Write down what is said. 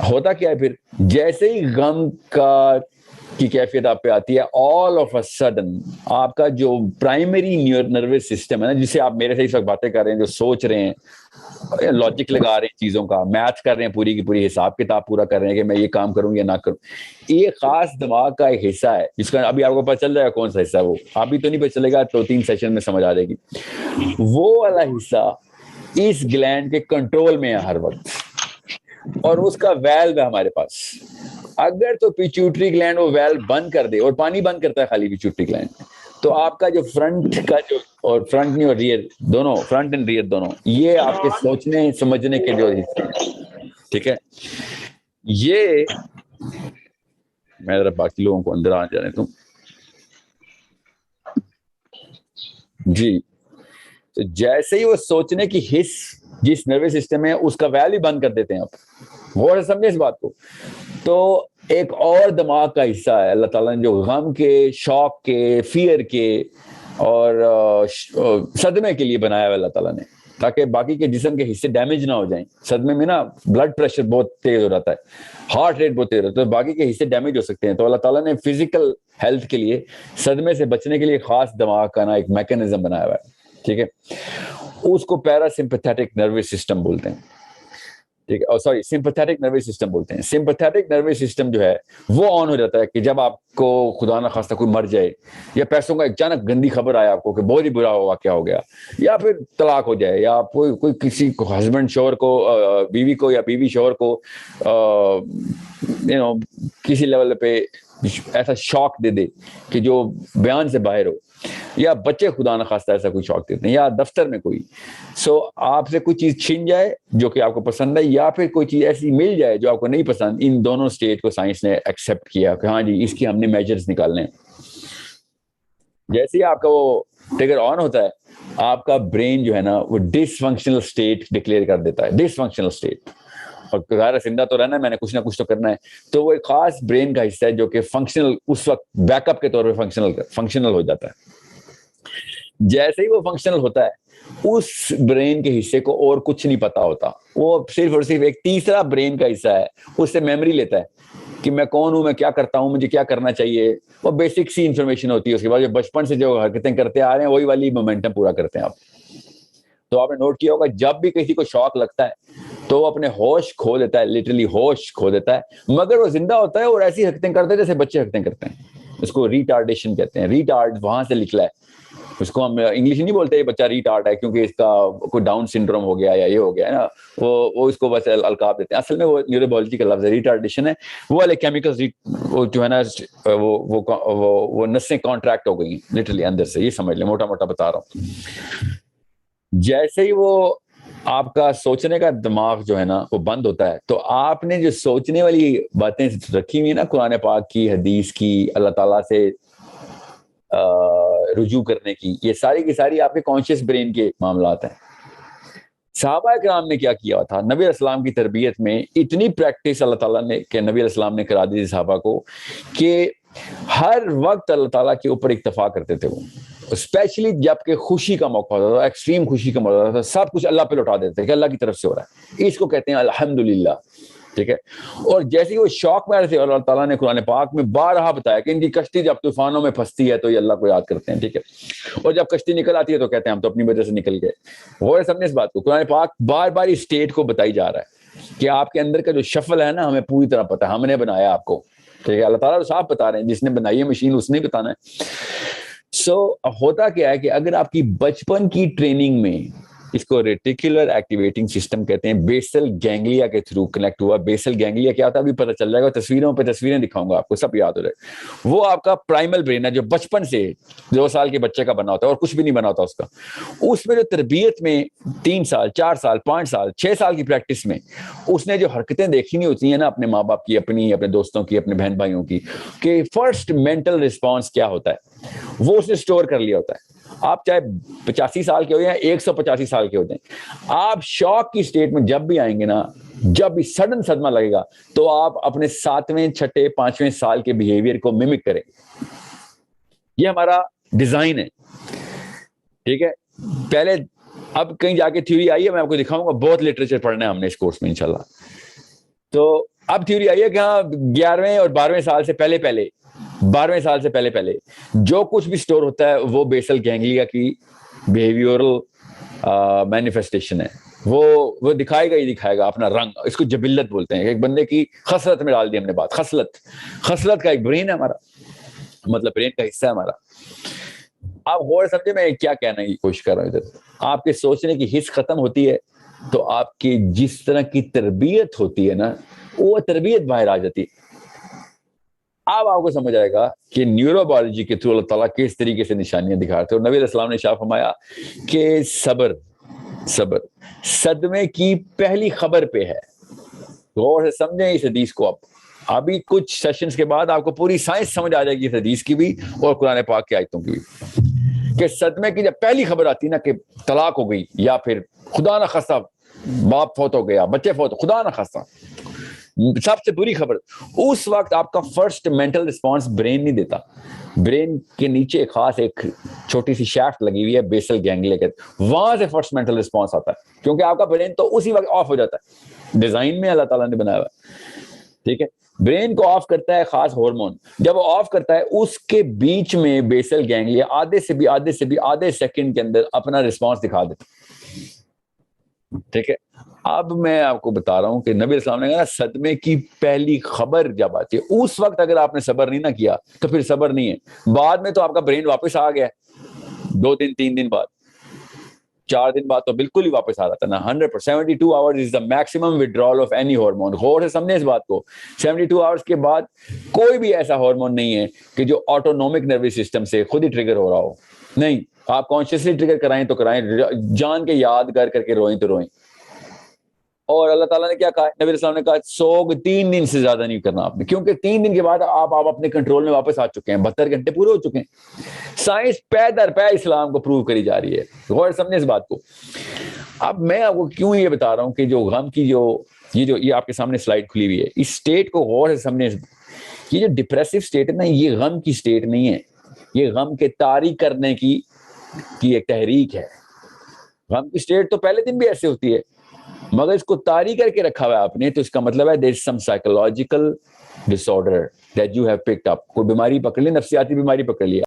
ہوتا کیا ہے پھر جیسے ہی غم کا کی کیفیت آپ پہ آتی ہے, آل آف اے سڈن آپ کا جو پرائمری نروس سسٹم ہے نا, جسے آپ میرے سے اس وقت باتیں کر رہے ہیں, جو سوچ رہے ہیں, لاجک لگا رہے ہیں چیزوں کا, میتھ کر رہے ہیں, پوری کی پوری حساب کتاب پورا کر رہے ہیں کہ میں یہ کام کروں یا نہ کروں, یہ خاص دماغ کا ایک حصہ ہے جس کا ابھی آپ کو پتہ چل جائے گا کون سا حصہ ہے, وہ ابھی تو نہیں پتہ چلے گا, 2-3 سیشن میں سمجھ آ جائے گی. وہ والا حصہ اس گلینڈ کے کنٹرول میں ہے ہر وقت, اور اس کا ویلو ہے ہمارے پاس. اگر تو پیچوٹری گلینڈ وہ ویلو بند کر دے, اور پانی بند کرتا ہے خالی پیچوٹری گلینڈ, تو آپ کا جو فرنٹ کا جو, اور فرنٹ نہیں اور ریئر دونوں, فرنٹ اینڈ ریئر دونوں, یہ آپ کے سوچنے سمجھنے کے جو حصے ہیں, ٹھیک ہے, یہ میں ذرا باقی لوگوں کو اندر آ جانے دوں. جی, تو جیسے ہی وہ سوچنے کی حص جس نروس سسٹم ہے اس کا ویلو بند کر دیتے ہیں آپ, غور سے سمجھے اس بات کو. تو ایک اور دماغ کا حصہ ہے اللہ تعالیٰ نے جو غم کے, شوق کے, فیئر کے اور صدمے کے لیے بنایا ہے اللہ تعالیٰ نے, تاکہ باقی کے جسم کے حصے ڈیمیج نہ ہو جائیں. صدمے میں نا بلڈ پریشر بہت تیز ہو جاتا ہے, ہارٹ ریٹ بہت تیز ہوتا ہے, تو باقی کے حصے ڈیمیج ہو سکتے ہیں. تو اللہ تعالیٰ نے فزیکل ہیلتھ کے لیے, صدمے سے بچنے کے لیے خاص دماغ کا نا ایک میکینزم بنایا ہوا ہے, ٹھیک ہے. اس کو پیرا سمپیتھیٹک نروس سسٹم بولتے ہیں, ٹھیک ہے, سوری سمپیتھیٹک نروس سسٹم بولتے ہیں. سمپیتھیٹک نروس سسٹم جو ہے وہ آن ہو جاتا ہے کہ جب آپ کو خدا نہ خواستہ کوئی مر جائے, یا پیسوں کا اچانک گندی خبر آیا آپ کو کہ بہت ہی برا واقعہ ہو گیا, یا پھر طلاق ہو جائے, یا کوئی کسی کو ہسبینڈ شوہر کو, بیوی کو یا بیوی شوہر کو کسی لیول پہ ایسا شوق دے دے کہ جو بیان سے باہر ہو, یا بچے خدا نخواستہ ایسا کوئی شوق دیتے ہیں, یا دفتر میں کوئی آپ سے کوئی چیز چھن جائے جو کہ آپ کو پسند ہے, یا پھر کوئی چیز ایسی مل جائے جو آپ کو نہیں پسند. ان دونوں سٹیج کو سائنس نے ایکسیپٹ کیا کہ ہاں جی اس کی ہم نے میجرز نکالنے ہیں. جیسے ہی آپ کا وہ ٹریگر آن ہوتا ہے, آپ کا برین جو ہے نا وہ ڈس فنکشنل اسٹیٹ ڈکلیئر کر دیتا ہے, ڈس فنکشنل اسٹیٹ. اور ظاہر زندہ تو رہنا ہے, میں نے کچھ نہ کچھ تو کرنا ہے, تو وہ ایک خاص برین کا حصہ ہے جو کہ فنکشنل, اس وقت بیک اپ کے طور پہ فنکشنل ہو جاتا ہے. جیسے ہی وہ فنکشنل ہوتا ہے, اس برین کے حصے کو اور کچھ نہیں پتا ہوتا, وہ صرف اور صرف ایک تیسرا برین کا حصہ ہے, اس سے میموری لیتا ہے کہ میں کون ہوں, میں کیا کرتا ہوں, مجھے کیا کرنا چاہیے. وہ بیسک سی انفارمیشن ہوتی ہے. اس کے بعد جو بچپن سے جو حرکتیں کرتے آ رہے ہیں وہی والی مومنٹم پورا کرتے ہیں آپ. تو آپ نے نوٹ کیا ہوگا جب بھی کسی کو شوق لگتا ہے تو وہ اپنے ہوش کھو دیتا ہے, لٹرلی ہوش کھو دیتا ہے, مگر وہ زندہ ہوتا ہے اور ایسی حرکتیں کرتا ہے جیسے بچے حرکتیں کرتے ہیں. اس کو ریٹارڈیشن کہتے ہیں. ریٹارڈ وہاں سے نکلا ہے, اس کو ہم انگلش نہیں بولتے یہ بچہ ریٹارڈ ہے کیونکہ اس کا کوئی ڈاؤن سنڈروم ہو گیا یا یہ ہو گیا ہے نا, وہ اس کو بس القاب دیتے ہیں. اصل میں وہ نیوروبیولوجی کا لفظ ہے, ریٹارڈیشن ہے. وہ والے کیمیکلز وہ جو ہے نا وہ نسیں کانٹریکٹ ہو گئی ہیں لٹرلی اندر سے, یہ سمجھ لیں, موٹا موٹا بتا رہا ہوں. جیسے ہی وہ آپ کا سوچنے کا دماغ جو ہے نا وہ بند ہوتا ہے, تو آپ نے جو سوچنے والی باتیں رکھی ہوئی نا قرآن پاک کی, حدیث کی, اللہ تعالیٰ سے رجوع کرنے کی, یہ ساری کی ساری آپ کے کانشیس برین کے معاملات ہیں. صحابہ کرام نے کیا کیا تھا, نبی علیہ السلام کی تربیت میں اتنی پریکٹس اللہ تعالیٰ نے کہ نبی علیہ السلام نے کرا دی تھی صحابہ کو کہ ہر وقت اللہ تعالیٰ کے اوپر اکتفا کرتے تھے. وہ اسپیشلی جب کہ خوشی کا موقع ہوتا تھا, ایکسٹریم خوشی کا موقع ہوتا تھا, سب کچھ اللہ پہ لوٹا دیتے تھے کہ اللہ کی طرف سے ہو رہا ہے, اس کو کہتے ہیں الحمدللہ, ٹھیک ہے. اور جیسے ہی وہ شوق میں آ رہے تھے, اللہ تعالیٰ نے قرآن پاک میں بارہا بتایا کہ ان کی کشتی جب طوفانوں میں پھنستی ہے تو یہ اللہ کو یاد کرتے ہیں, ٹھیک ہے. اور جب کشتی نکل آتی ہے تو کہتے ہیں ہم تو اپنی وجہ سے نکل گئے. وہ سمجھے اس بات کو, قرآن پاک بار بار اس اسٹیٹ کو بتائی جا رہا ہے کہ آپ کے اندر کا جو شفل ہے نا ہمیں پوری طرح پتا ہے, ہم نے بنایا آپ کو, ٹھیک ہے. اللہ تعالیٰ صاحب بتا رہے ہیں جس نے بنائی ہے مشین اس نے بتانا ہے. ہوتا کیا ہے کہ اگر آپ کی بچپن کی ٹریننگ میں اس کو ریٹیکولر ایکٹیویٹنگ سسٹم کہتے ہیں, بیسل گینگلیا کے تھرو کنیکٹ ہوا. بیسل گینگلیا کیا تھا ابھی پتہ چل جائے گا, تصویروں پہ تصویریں دکھاؤں گا آپ کو, سب یاد ہو جائے. وہ آپ کا پرائمل برین ہے جو بچپن سے 2 سال کے بچے کا بنا ہوتا ہے اور کچھ بھی نہیں بنا ہوتا اس کا. اس میں جو تربیت میں 3 سال 4 سال 5 سال 6 سال کی پریکٹس میں اس نے جو حرکتیں دیکھی نہیں ہوتی ہیں نا اپنے ماں باپ کی, اپنی, اپنے دوستوں کی, اپنے بہن بھائیوں کی, کہ فرسٹ مینٹل رسپانس کیا ہوتا ہے وہ اس نے اسٹور کر لیا ہوتا ہے. آپ چاہے 85 سال کے ہو یا 185 سال کے ہو جائیں, آپ شوق کی اسٹیٹ میں جب بھی آئیں گے نا, جب بھی سڈن صدمہ لگے گا تو آپ اپنے 7ویں 6ٹھے 5ویں سال کے بیہیویئر کو ممک کریں. یہ ہمارا ڈیزائن ہے, ٹھیک ہے. پہلے اب کہیں جا کے تھیوری آئی ہے, میں آپ کو دکھاؤں گا, بہت لٹریچر پڑھنا ہے ہم نے اس کورس میں انشاءاللہ. تو اب تھیوری آئی ہے کہ ہاں 11ویں اور 12ویں سال سے پہلے 12ویں سال سے پہلے جو کچھ بھی سٹور ہوتا ہے وہ بیسل گینگلیا کی بیہیویورل مینیفیسٹیشن ہے. وہ دکھائے گا ہی دکھائے گا اپنا رنگ. اس کو جبلت بولتے ہیں. ایک بندے کی خصلت میں ڈال دی ہم نے بات. خصلت کا ایک برین ہے ہمارا, مطلب برین کا حصہ ہے ہمارا. آپ غور سمجھے میں کیا کہنے کی کوشش کر رہا ہوں. ادھر آپ کے سوچنے کی حص ختم ہوتی ہے تو آپ کی جس طرح کی تربیت ہوتی ہے نا, وہ تربیت باہر آ جاتی ہے. اب آپ کو سمجھ آئے گا کہ نیورو بایولوجی کے تھرو اللہ تعالیٰ کس طریقے سے نشانیاں دکھاتے ہیں. اور نبی علیہ السلام نے ارشاد فرمایا کہ صبر صدمے کی پہلی خبر پہ ہے. غور سے سمجھیں اس حدیث کو. ابھی کچھ سیشنز کے بعد آپ کو پوری سائنس سمجھ آ جائے گی اس حدیث کی بھی اور قرآن پاک کی آیتوں کی بھی, کہ صدمے کی جب پہلی خبر آتی نا کہ طلاق ہو گئی یا پھر خدا نہ خواستہ باپ فوت ہو گیا, بچے فوت, خدا نہ خواستہ سب سے بری خبر, اس وقت آپ کا فرسٹ مینٹل رسپانس برین نہیں دیتا. برین کے نیچے خاص ایک چھوٹی سی شافٹ لگی ہوئی ہے بیسل گینگلیا کے, وہاں سے فرسٹ مینٹل رسپانس آتا ہے, کیونکہ آپ کا برین تو اسی وقت آف ہو جاتا ہے. ڈیزائن میں اللہ تعالیٰ نے بنایا ہوا ہے, ٹھیک ہے. برین کو آف کرتا ہے خاص ہارمون. جب وہ آف کرتا ہے اس کے بیچ میں بیسل گینگلیا آدھے سیکنڈ کے اندر اپنا رسپانس دکھا دیتا, ٹھیک ہے. اب میں آپ کو بتا رہا ہوں کہ نبی السلام نے کہا صدمے کی پہلی خبر جب آتی ہے اس وقت اگر آپ نے صبر نہیں نہ کیا تو پھر صبر نہیں ہے. بعد میں تو آپ کا برین واپس آ گیا, 2 دن 3 دن بعد, 4 دن بعد تو بالکل ہی واپس آ رہا تھا نا. 172 hours is the maximum withdrawal of any hormone. غور سے سمجھیں اس بات کو. 72 hours کے بعد کوئی بھی ایسا ہارمون نہیں ہے کہ جو آٹونومک نروس سسٹم سے خود ہی ٹریگر ہو رہا ہو. نہیں, آپ کانشیسلی ٹریگر کرائیں تو کرائیں, جان کے یاد کر کے روئیں تو روئیں. اور اللہ تعالیٰ نے کیا کہا, نبی السلام نے کہا سوگ 3 دن سے زیادہ نہیں کرنا آپ نے, کیونکہ 3 دن کے بعد آپ اپنے کنٹرول میں واپس آ چکے ہیں. 72 گھنٹے پورے ہو چکے ہیں. سائنس پے در پے اسلام کو پروو کری جا رہی ہے. غور سمجھیں اس بات کو. اب میں آپ کو کیوں یہ بتا رہا ہوں کہ جو غم کی یہ آپ کے سامنے سلائڈ کھلی ہوئی ہے, اس سٹیٹ کو غور سے سمجھیں. یہ جو ڈپریسو سٹیٹ ہے نا, یہ غم کی سٹیٹ نہیں ہے, یہ غم کے طاری کرنے کی ایک تحریک ہے. غم کی سٹیٹ تو پہلے دن بھی ایسے ہوتی ہے, مگر اس کو طاری کر کے رکھا ہوا ہے آپ نے, تو اس کا مطلب ہے there is some psychological disorder that you have picked up. کوئی بیماری پکڑ لی, نفسیاتی بیماری پکڑ لی.